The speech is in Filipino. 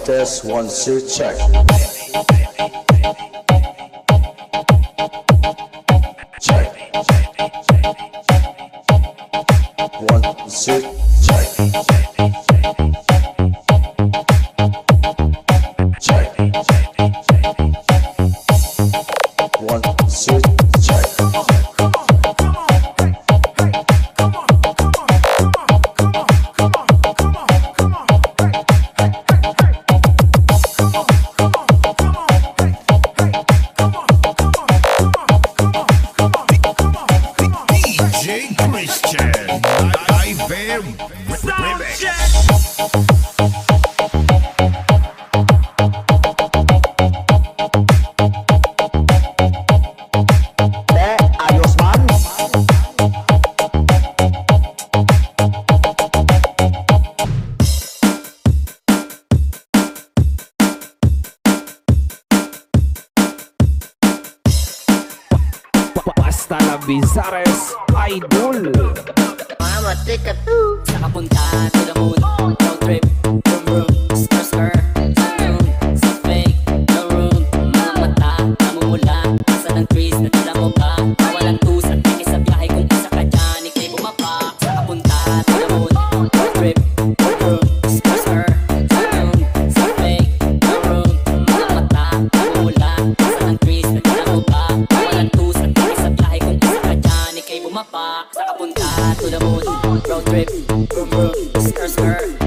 test, 1, 2, check. Check. 1, 2, check. Check. 1, 2, check. Basta la Bizares Idol. Mama, take a saka punta to the moon. Road trip, vroom vroom, skr skr. Sa noon, sa fake, no room. Mga mata, namumula. Asa ng trees, natila mo ba? Kawalan tusan, tiki sa biyahe. Kung isa ka dyan, ikay bumaba. Saka punta to the moon. Road trip, vroom vroom, skr skr. Sa noon, sa fake, no room. Mga mata, namumula. Asa ng trees, natila mo ba? Kawalan tusan, tiki sa biyahe. Kung isa ka dyan, ikay bumaba. Saka punta to the moon. Road trip, vroom vroom, skr skr.